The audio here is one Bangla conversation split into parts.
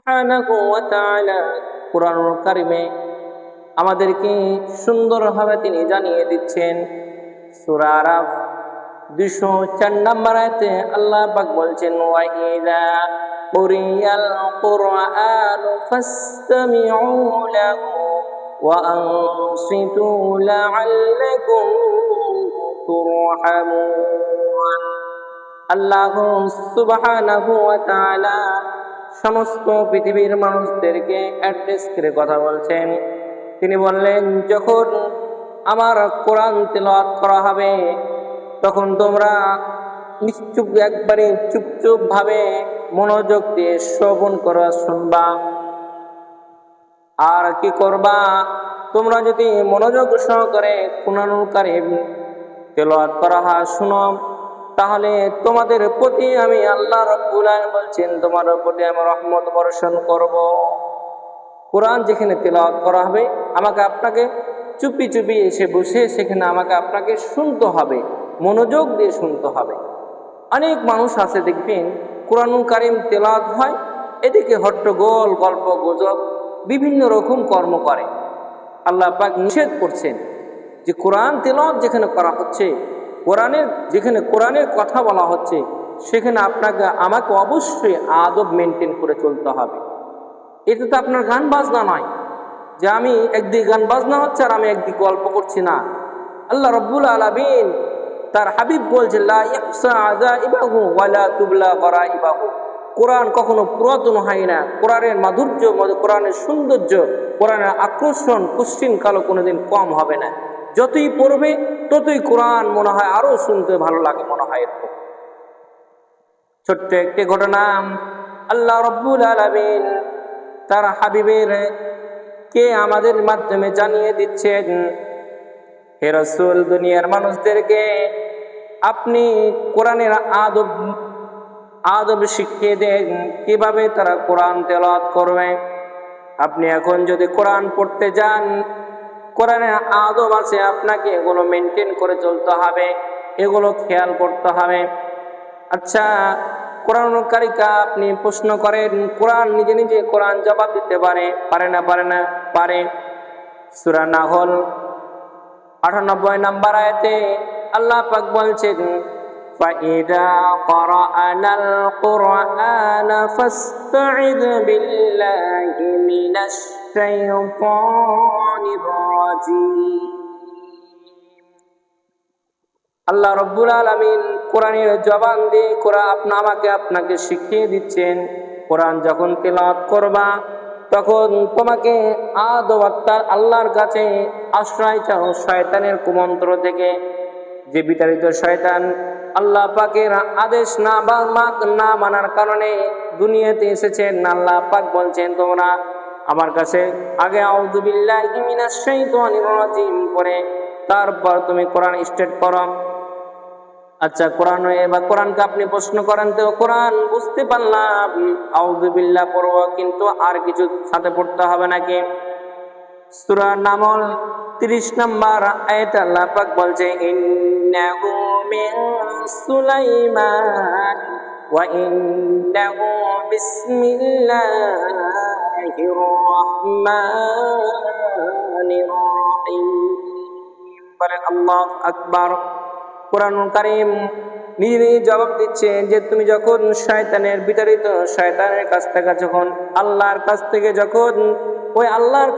সুবহানাহু ওয়া তাআলা কুরআনুল কারীমে আমাদেরকে সুন্দরভাবে তিনি জানিয়ে দিচ্ছেন। সূরা আরাফ 204 নম্বর আয়াতে আল্লাহ পাক বলছেন, ওয়া ইযা কুরিয়াল কুরআনু ফাসতামিউ লাহু ওয়া আনসিতু লাআল্লাকুম তুরহামুন। আল্লাহ সুবহানাহু ওয়া তাআলা সমস্ত পৃথিবীর মানুষদেরকে অ্যাড্রেস করে কথা বলছেন। তিনি বললেন, যখন আমার কোরআন তেলাওয়াত করা হবে তখন তোমরা নিশ্চুপ একবারে চুপচুপ ভাবে মনোযোগ দিয়ে শ্রবণ করা শুনবা। আর কি করবা, তোমরা যদি মনোযোগ সহকারে কুরআনুল কারীম তেলাওয়াত করা হয় শুনো, তাহলে তোমাদের প্রতি আমি আল্লাহ রাব্বুল আলামিন বলছেন, তোমার প্রতি আমি রহমত বর্ষণ করব। কোরআন যেখানে তেলাওয়াত করা হবে আমাকে আপনাকে চুপি চুপি এসে বসে সেখানে আমাকে আপনাকে শুনতে হবে, মনোযোগ দিয়ে শুনতে হবে। অনেক মানুষ আছে দেখবেন কুরআনুল কারীম তেলাওয়াত হয়, এদিকে হট্টগোল গল্প গুজব বিভিন্ন রকম কর্ম করে। আল্লাহ পাক নিষেধ করছেন যে কোরআন তেলাওয়াত যেখানে করা হচ্ছে, যেখানে কোরআনের কথা বলা হচ্ছে, সেখানে আমাকে অবশ্যই আদব মেনটেন করে চলতে হবে। এটা তো আপনার গান বাজনা নয় যে আমি একদিকে গান বাজনা হচ্ছে আর আমি একদিকে গল্প করছি না। আল্লাহ রাব্বুল আলামিন তার হাবিব বলছে, লা ইয়াহসা আযাইবাহু ওয়া লা তুবলা গরাইবাহু। কোরআন কখনো পুরাতন হয় না। কোরআনের মাধুর্য, কোরআনের সৌন্দর্য, কোরআনের আকর্ষণ কুশ্চিন কালো কোনোদিন কম হবে না। যতই পড়বে ততই কোরআন মনে হয় আরো শুনতে ভালো লাগে, মনে হয় এরকম। ছোট্ট একটি ঘটনা আল্লাহ রাব্বুল আলামিন তার হাবিবের কে আমাদের মাধ্যমে জানিয়ে দিচ্ছেন, হে রাসূল, দুনিয়ার মানুষদেরকে আপনি কোরআনের আদব শিখিয়ে দেন, কিভাবে তারা কোরআন তেলাওয়াত করবে। আপনি এখন যদি কোরআন পড়তে যান, কোরআনের আদব আছে, আপনাকে এগুলো মেনটেন করে চলতে হবে, এগুলো খেয়াল করতে হবে। আচ্ছা, কোরআনুল কারীকে আপনি প্রশ্ন করেন, কোরআন নিজে নিজে কোরআন জবাব দিতে পারে না? পারে। সূরা নাহল 98 নম্বর আয়াতে আল্লাহ পাক বলছেন, ফাইদা ক্বরানাল কুরআনা ফাসতাইয বিল্লাহি মিনাশ শাইতানির রাজিম। আল্লাহ রাব্বুল আলামিন কোরআনের জবান দিয়ে আপনাকে শিখিয়ে দিচ্ছেন, কোরআন যখন তেলাওয়াত করবা তখন তোমাকে আল্লাহর কাছে আশ্রয় চাও শয়তানের কুমন্ত্র থেকে। যে বিতাড়িত শয়তান আল্লাহ পাকের আদেশ না মানার কারণে দুনিয়াতে এসেছেন, আল্লাহ পাক বলছেন তোমরা আমার কাছে আগে আউযু বিল্লাহি মিনাশ শাইতানির রাজিম পড়ে তারপর তুমি কোরআন স্টার্ট করো। আচ্ছা, কোরআনকে আপনি প্রশ্ন করেন, তো কোরআন বুঝতে পারলাম, আউযু বিল্লাহ পড়ব, কিন্তু আর কিছু সাথে পড়তে হবে নাকি? সূরা নামল 30 নম্বর আয়াতে আল্লাহ পাক বলছে, ইন্নাহু মিন সুলাইমান ওয়া ইন্নাহু বিসমিল্লাহির রাহমানির রাহিম। বলেন আল্লাহু আকবার। কোরআনুল কারীম নিজে জবাব দিচ্ছে যে তুমি যখন বিতাড়িত শয়তানের কাছ থেকে যখন আল্লাহর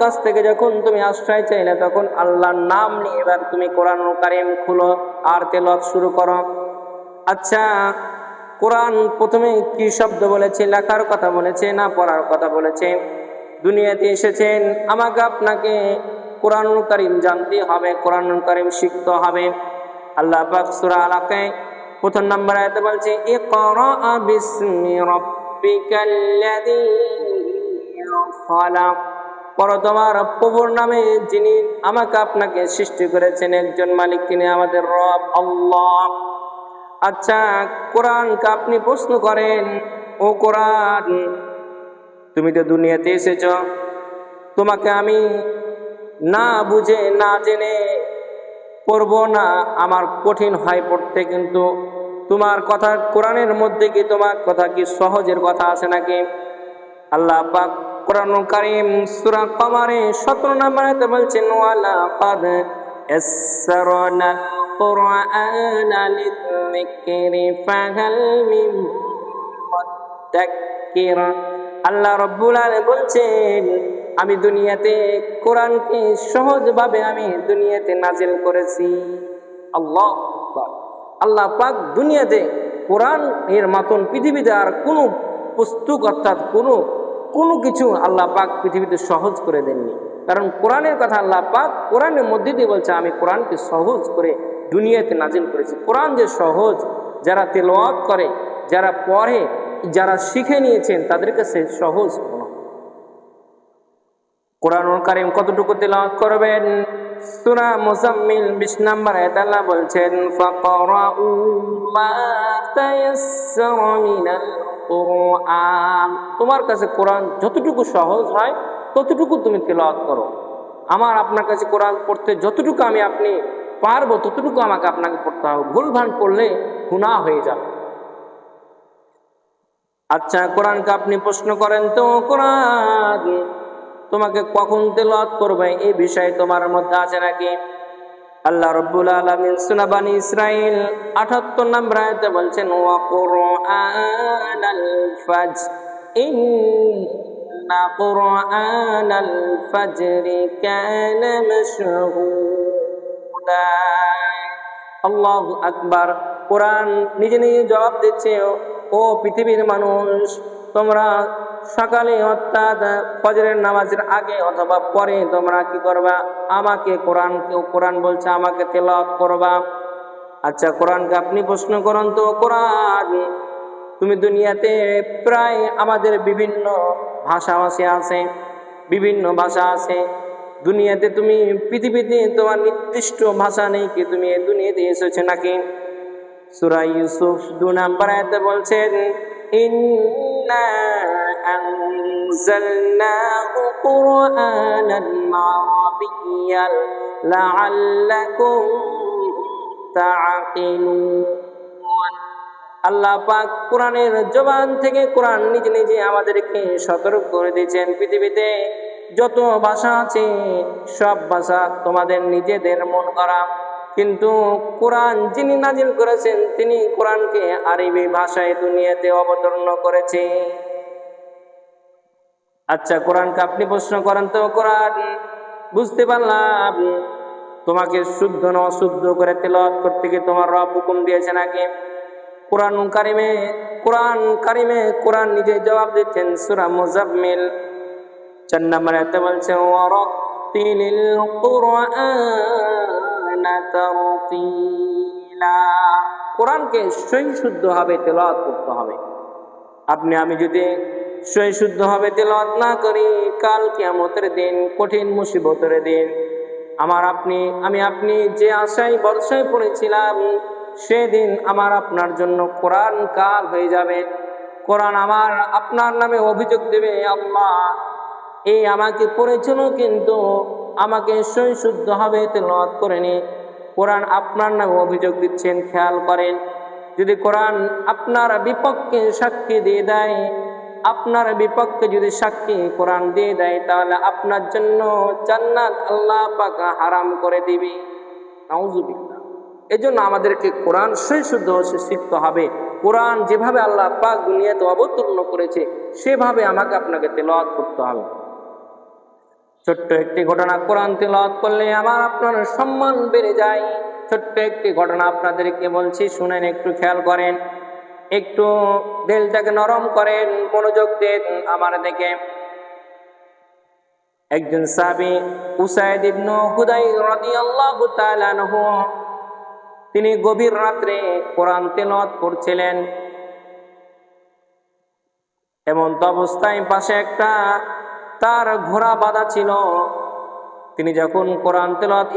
কাছ থেকে যখন তুমি আশ্রয় চাইলে, তখন আল্লাহর নাম নিয়ে এবার তুমি কোরআনুল কারীম খুলো আর তেলাওয়াত শুরু করো। আচ্ছা, কোরআন প্রথমে কি শব্দ বলেছে? লেখার কথা বলেছে না পড়ার কথা বলেছে? দুনিয়াতে এসেছেন আমাকে আপনাকে কোরআনুল কারীম জানতে হবে, কোরআনুল কারীম শিখতে হবে। আল্লাহ পাক সূরা আলাকে 1 নম্বর আয়াতে বলছে, ইকরা বিসমি রাব্বিকাল্লাযী খালাক। পড়ো তোমার প্রভুর নামে যিনি আমাকে আপনাকে সৃষ্টি করেছেন, একজন মালিক, তিনি আমাদের রব আল্লাহ। আচ্ছা, কোরআনকে আপনি প্রশ্ন করেন, ও কোরআন, তুমি তো দুনিয়াতে এসেছ, তোমাকে আমি না বুঝে না জেনে পড়বো না, আমার কঠিন হয় পড়তে, কিন্তু তোমার কথা কোরআনের মধ্যে কি তোমার কথা কি সহজের কথা আছে নাকি? আল্লাহ পাক কোরআনুল কারীম সূরা কমারে 17 নম্বর আয়াতে বলছেন ওয়ালা কাদ ইয়াসসারনাল কুরআনা লিযিকরি ফাহাল মিন মুদ্দাক্কির। আল্লাহ রাব্বুল আলামিন বলছেন আমি দুনিয়াতে কোরআনকে সহজভাবে আমি দুনিয়াতে নাজিল করেছি। আল্লাহু আকবার। আল্লাহ পাক দুনিয়াতে কোরআন এর মতন পৃথিবীতে আর কোনো পুস্তক অর্থাৎ কোনো কিছু আল্লাহ পাক পৃথিবীতে সহজ করে দেননি। কারণ কোরআনের কথা আল্লাহ পাক কোরআনের মধ্যে দিয়ে বলছে আমি কোরআনকে সহজ করে দুনিয়াতে নাজিল করেছি। কোরআন যে সহজ, যারা তেলাওয়াত করে, যারা পড়ে, যারা শিখে নিয়েছেন তাদের কাছে সহজ মনে হয়। কোরআনুল কারীম কতটুকু তেলাওয়াত করবেন? সূরা মুজাম্মিল 20 নম্বর আয়াতে আল্লাহ বলছেন ফাকরাউ মা তায়াসসারা মিনাল কুরআন। তোমার কাছে কোরআন যতটুকু সহজ হয় ততটুকু তুমি তেলাওয়াত করো। আমার আপনার কাছে কোরআন পড়তে যতটুকু আপনি পারবো ততটুকু আপনাকে পড়তে হবে। ভুলভাল পড়লে গুনাহ হয়ে যাবে। আচ্ছা, কোরআনকে আপনি প্রশ্ন করেন তো কোরআন তোমাকে কখন তেলাওয়াত করবে এই বিষয়ে তোমার মধ্যে আছে নাকি? আল্লাহ রাব্বুল আলামিন সূরা বনী ইসরাঈল 78 নম্বর আয়াতে বলছেন ওয়া কুরআনাল ফাজর ইন্না কুরআনাল ফাজরি কানা মাশহুদা। আল্লাহু আকবার। কোরআন নিজে নিজে জবাব দিচ্ছে ও পৃথিবীর মানুষ, তোমরা সকালে অর্থাৎ ফজরের নামাজের আগে অথবা পরে তোমরা কি করবা? আমাকে কোরআন বলছে আমাকে তেলাওয়াত করবা। আচ্ছা, কোরআনকে আপনি প্রশ্ন করুন তো কোরআন তুমি দুনিয়াতে প্রায় আমাদের বিভিন্ন ভাষাভাষী আছে, বিভিন্ন ভাষা আছে দুনিয়াতে। তুমি পৃথিবীতে তোমার নির্দিষ্ট ভাষা নেই কি তুমি এই দুনিয়াতে এসেছো নাকি? সূরা ইউসুফ 2 নম্বর আয়াতে বলছেন ইন্না আনজালনাহু কুরআনান আরাবিয়্যান লাআল্লাকুম তাআকিলুন। আল্লাহ পাক কোরআনের জবান থেকে কোরআন নিজে নিজে আমাদেরকে সতর্ক করে দিয়েছেন পৃথিবীতে যত ভাষা আছে সব ভাষা তোমাদের নিজেদের মন করা, কিন্তু কোরআন যিনি নাজিল করেছেন তিনি কোরআনকে আরবি ভাষায় দুনিয়াতে অবতীর্ণ করেছে। আচ্ছা, কোরআনকে আপনি প্রশ্ন করেন তো কোরআন বুঝতে পারলাম তোমাকে শুদ্ধ না অশুদ্ধ করে তেলাওয়াত করতে কি তোমার রব হুকুম দিয়েছে নাকি? কোরআন নিজে জবাব দিচ্ছেন সূরা মুজাম্মিল 4 নম্বর আয়াতে বলছেন ওয়ারাতিলিল কুরআনা তারতিলা। কোরআনকে সহি শুদ্ধভাবে তেলাওয়াত করতে হবে। আমি যদি সহি শুদ্ধভাবে তেলাওয়াত না করি কাল কিয়ামতের দিন, কঠিন মুসিবতের দিন আপনি যে আশায় ভরসায় পড়েছিলাম সেদিন আমার আপনার জন্য কোরআন কাল হয়ে যাবে। কোরআন আপনার নামে অভিযোগ দেবে, আল্লাহ এই আমাকে পড়েছিল কিন্তু আমাকে সহি শুদ্ধভাবে তেলাওয়াত করেনি। কোরআন আপনার নামে অভিযোগ দিচ্ছেন। খেয়াল করেন, যদি কোরআন আপনার বিপক্ষে সাক্ষী দিয়ে দেয়, আপনার বিপক্ষে যদি সাক্ষী কোরআন দিয়ে দেয় তাহলে আপনার জন্য জান্নাত আল্লাহ পাক হারাম করে দিবে। নাউজুবিল্লাহ। এজন্য আমাদেরকে কোরআন সহি শুদ্ধ শিখতে হবে। কোরআন যেভাবে আল্লাহ পাক দুনিয়াতে অবতীর্ণ করেছে সেভাবে আমাকে আপনাকে তেলাওয়াত করতে হবে। ছোট্ট একটি ঘটনা, কোরআন তেলাওয়াত করলে আমার আপনার সম্মান বেড়ে যায়। ছোট্ট একটি ঘটনা আপনাদেরকে বলছি, শুনেন, একটু খেয়াল করেন, একটু দিলটাকে নরম করেন, মনোযোগ দেন আমার দিকে। একজন সাহাবী উসাইদ ইবনে হুদাইর রাদিয়াল্লাহু তাআলা আনহু তিনি গভীর রাত্রে কোরআন তেলাওয়াত করছিলেন। এমন তো অবস্থায় পাশে একটা তার ঘোড়া বাঁধা ছিল। তিনি যখন কোরআন তেলাওয়াত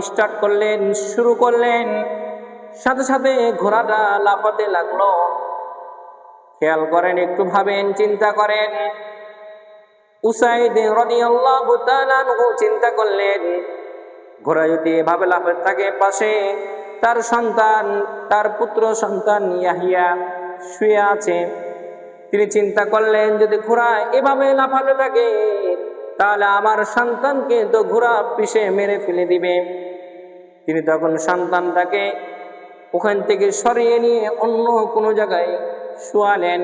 শুরু করলেন সাথে সাথে ঘোড়াটা লাফাতে লাগলো। খেয়াল করেন, একটু ভাবেন, চিন্তা করেন। উসাইদ রাদিয়াল্লাহু তাআলা আনহু চিন্তা করলেন ঘোড়া যদি এভাবে লাফাতে থাকে পাশে তার পুত্র সন্তান ইয়াহিয়া শুয়ে আছে, তিনি চিন্তা করলেন, যদি ঘোড়া এভাবে লাফাতে থাকে তাহলে আমার সন্তানকে তো ঘোড়া পিষে মেরে ফেলে দিবে। তিনি তখন সন্তানটাকে ওখান থেকে সরিয়ে নিয়ে অন্য কোনো জায়গায় শোয়ালেন।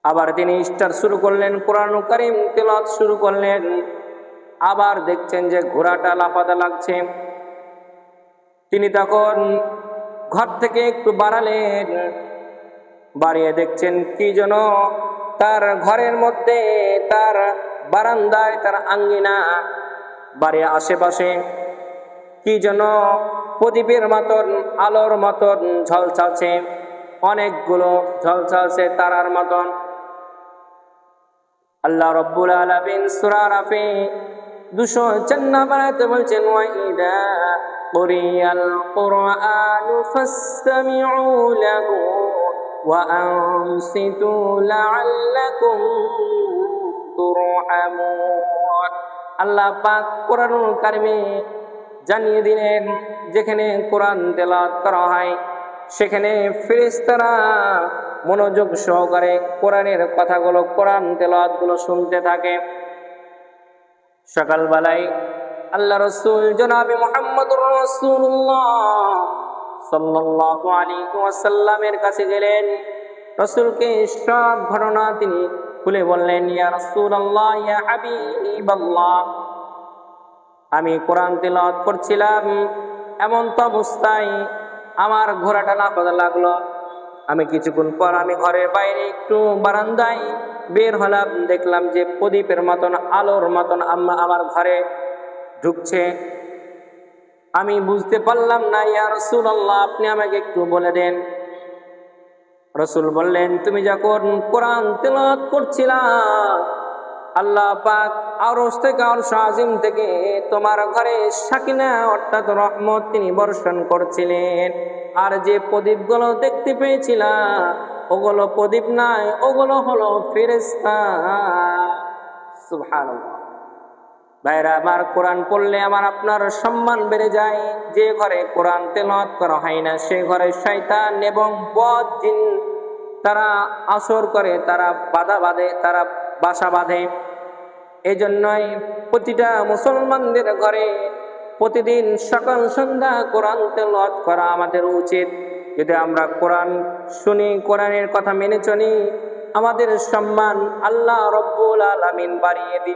আবার তিনি স্টার শুরু করলেন, কোরআন কারীম তেলাওয়াত শুরু করলেন। আবার দেখছেন যে ঘোড়াটা লাফাতে লাগছে। তিনি তখন ঘর থেকে একটু বাড়ালেন, বাড়িয়ে দেখছেন কি যেন তার ঘরের মধ্যে, তার বারান্দায়, তার আঙ্গিনা, বাড়ির আশেপাশে কি যেন প্রদীপের মতন, আলোর মতন ঝলসাচ্ছে, অনেকগুলো ঝলসাচ্ছে তারার মতন। আল্লাহ রাব্বুল আলামিন সূরা আরাফে 204 নম্বর আয়াতে বলছেন, ওয়াইদা কুরিয়াল কুরআনু ফাসতামিউ লাহু ওয়া আনসিতু লাআল্লাকুম তুরহামুন। আল্লাহ পাক কোরআনুল কারীমে জানিয়ে দিলেন, যেখানে কোরআন তেলাওয়াত করা হয় সেখানে ফেরেশতারা মনোযোগ সহকারে কোরআনের কথাগুলো, কোরআন তেলাওয়াতগুলো শুনতে থাকে। সকালবেলায় আল্লাহ রাসূল জনাবে মুহাম্মদুর রাসূলুল্লাহ সাল্লাল্লাহু আলাইহি ওয়াসাল্লামের কাছে গেলেন। রাসূলকে সব ঘটনা তিনি খুলে বললেন, ইয়া রাসূলুল্লাহ, ইয়া হাবিবাল্লাহ, আমি কোরআন তেলাওয়াত করছিলাম, এমন তো অবস্থায় আমার ঘোড়াটা লাফাতে লাগলো। আমি কিছুক্ষণ পর আমি ঘরের বাইরে একটু বারান্দায় বের হলাম, দেখলাম যে প্রদীপের মতন, আলোর মতন আমার ঘরে ঢুকছে। আমি বুঝতে পারলাম না, ইয়া রাসূলুল্লাহ, আপনি আমাকে একটু বলে দেন। রাসূল বললেন, তুমি যখন কোরআন তেলাওয়াত করছিলা, আল্লাহ পাক আরশ থেকে, আরশ আজিম থেকে তোমার ঘরে সাকিনা অর্থাৎ রহমত তিনি বর্ষণ করছিলেন। আর যে প্রদীপগুলো দেখতে পেয়েছিলা ওগুলো প্রদীপ নাই, ওগুলো হলো ফেরেশতা। সুবহানাল্লাহ। ভাইরা আমার, কোরআন পড়লে আমার আপনার সম্মান বেড়ে যায়। যে ঘরে কোরআন তেলাওয়াত করা হয় না সে ঘরে শয়তান এবং বদ জিন তারা আসর করে, তারা বাধা বাঁধে, তারা বাসা বাঁধে। এই জন্যই প্রতিটা মুসলমানদের ঘরে প্রতিদিন সকাল সন্ধ্যা কোরআন তেলাওয়াত করা আমাদের উচিত। যদি আমরা কোরআন শুনি, কোরআনের কথা মেনে চলি, আমাদের সম্মান আল্লাহ রাব্বুল আলামিন বাড়িয়ে দিবেন।